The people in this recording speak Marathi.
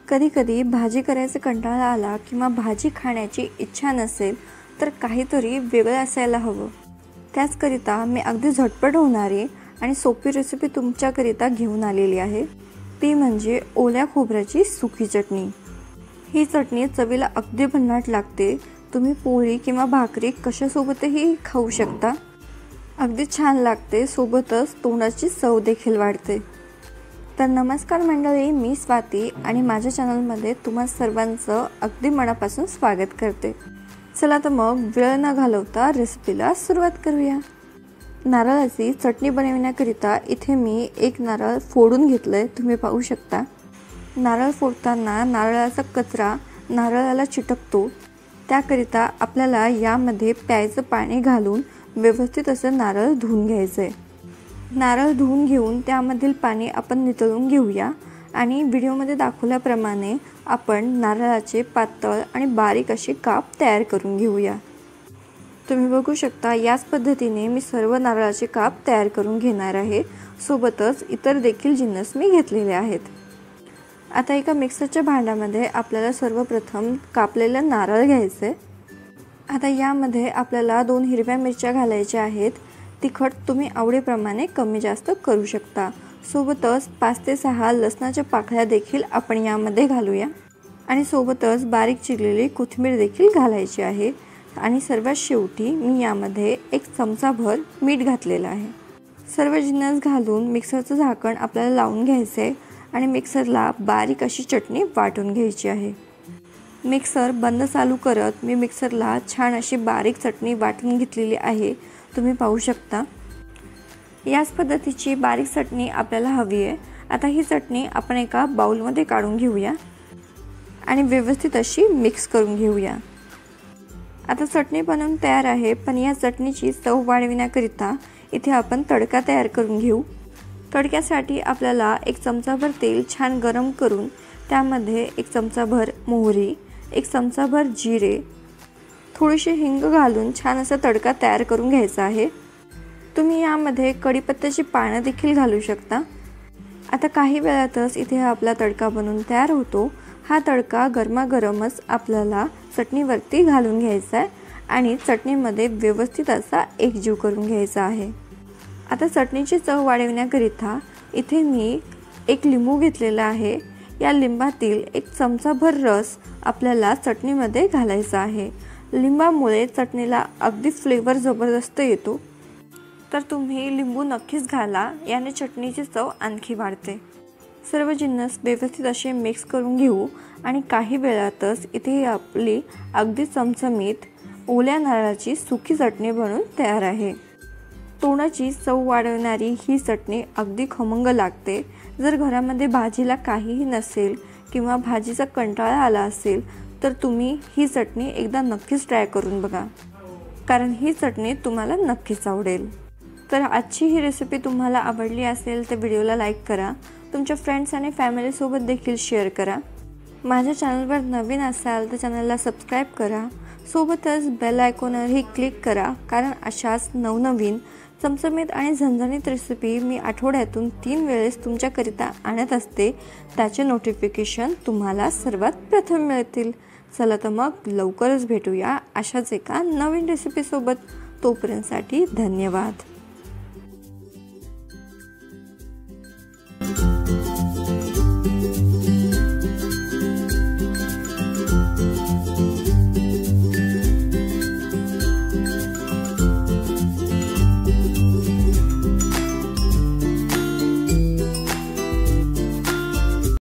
कधी-कधी भाजी करायचा कंटाळा आला किंवा भाजी खाण्याची इच्छा नसेल तर काहीतरी वेगळं असायला हवं। त्याचकरिता मी अगदी झटपट होणारी आणि सोपी रेसिपी तुमच्याकरिता घेऊन आलेली आहे। ती म्हणजे ओल्या खोबऱ्याची सुकी चटणी। ही चटणी चवीला अगदी भन्नाट लागते। तुम्ही पोळी किंवा भाकरी कशासोबतही खाऊ शकता। अगदी छान लागते, सोबतच तोंडाची चव देखील वाढते। तर नमस्कार मंडळी, मी स्वाती आणि माझ्या चॅनलमध्ये तुम्हा सर्वांचं अगदी मनापासून स्वागत करते। चला तर मग वेळ न घालवता रेसिपीला सुरुवात करूया। नारळाची चटणी बनवण्याकरिता इथे मी एक नारळ फोडून घेतलंय, तुम्ही पाहू शकता। नारळ फोडताना नारळाचा कचरा नारळाला चिटकतो, त्याकरिता आपल्याला यामध्ये प्यायचं पाणी घालून व्यवस्थित असं नारळ धुवून घ्यायचंय। नारळ धुवून घेऊन त्यामधील पाणी आपण नितळून घेऊया आणि व्हिडिओमध्ये दाखवल्याप्रमाणे आपण नारळाचे पातळ आणि बारीक असे काप तयार करून घेऊया। तुम्ही बघू शकता याच पद्धतीने मी सर्व नारळाचे काप तयार करून घेणार आहे। सोबतच इतर देखील जिन्नस मी घेतलेले आहेत। आता एका मिक्सरच्या भांड्यामध्ये आपल्याला सर्वप्रथम कापलेलं नारळ घ्यायचे। आता यामध्ये आपल्याला 2 हिरव्या मिरच्या घालायच्या आहेत। तिखट तुम्ही आवडीप्रमाणे कमी जास्त करू शकता। सोबतच 5 ते 6 लसणाच्या पाकळ्या देखील आपण यामध्ये घालूया आणि सोबतच बारीक चिरलेली कोथिंबीर देखील घालायची आहे। आणि सर्वात शेवटी मी यामध्ये 1 चमचाभर मीठ घातलेलं आहे। सर्व जिन्नस घालून मिक्सरचं झाकण आपल्याला लावून घ्यायचे आणि मिक्सरला बारीक अशी चटणी वाटून घ्यायची आहे। मिक्सर बंद चालू करत मी मिक्सरला छान अशी बारीक चटणी वाटून घेतलेली आहे, तुम्ही पाहू शकता। याच पद्धतीची बारीक चटणी आपल्याला हवी आहे। आता ही चटणी आपण एका बाउलमध्ये काढून घेऊया आणि व्यवस्थित अशी मिक्स करून घेऊया। आता चटणी बनवून तयार आहे, पण या चटणीची चव वाढविण्याकरिता इथे आपण तडका तयार करून घेऊ। तडक्यासाठी आपल्याला 1 चमचाभर तेल छान गरम करून त्यामध्ये 1 चमचाभर मोहरी, 1 चमचाभर जिरे, थोडीशी हिंग घालून छान असा तडका तयार करून घ्यायचा आहे। तुम्ही यामध्ये कढीपत्त्याची पानं देखील घालू शकता। आता काही वेळातच इथे आपला तडका बनवून तयार होतो। हा तडका गरमागरमच आपल्याला चटणीवरती घालून घ्यायचा आहे आणि चटणीमध्ये व्यवस्थित असा एकजीव करून घ्यायचा आहे। आता चटणीची चव वाढविण्याकरिता इथे मी 1 लिंबू घेतलेला आहे। या लिंबातील 1 चमचाभर रस आपल्याला चटणीमध्ये घालायचा आहे। लिंबामुळे चटणीला अगदी फ्लेवर जबरदस्त येतो, तर तुम्ही लिंबू नक्कीच घाला, याने चटणीची चव आणखी वाढते। सर्व जिन्नस व्यवस्थित असे मिक्स करून घेऊ आणि काही वेळातच इथे आपली अगदी चमचमीत ओल्या नारळाची सुकी चटणी बनून तयार आहे। तोंडाची चव वाढवणारी ही चटणी अगदी खमंग लागते। जर घरामध्ये भाजीला काहीही नसेल किंवा भाजीचा कंटाळा आला असेल तर तुम्ही ही चटणी एकदा नक्कीच ट्राय करून बघा, कारण ही चटणी तुम्हाला नक्कीच आवडेल। तर आजची ही रेसिपी तुम्हाला आवडली असेल तर व्हिडिओला लाईक करा, तुमच्या फ्रेंड्स आणि फॅमिलीसोबत देखील शेअर करा। माझ्या चॅनलवर नवीन असाल तर चॅनलला सबस्क्राईब करा, सोबतच बेल आयकॉनवरही क्लिक करा, कारण अशाच नवनवीन चमचमीत आणि झणझणीत रेसिपी मी आठवड्यातून 3 वेळेस तुमच्याकरिता आणत असते। त्याचे नोटिफिकेशन तुम्हाला सर्वात प्रथम मिळतील। चला तर मग लवकरच भेटूया अशाच एका नवीन रेसिपीसोबत। तोपर्यंतसाठी धन्यवाद।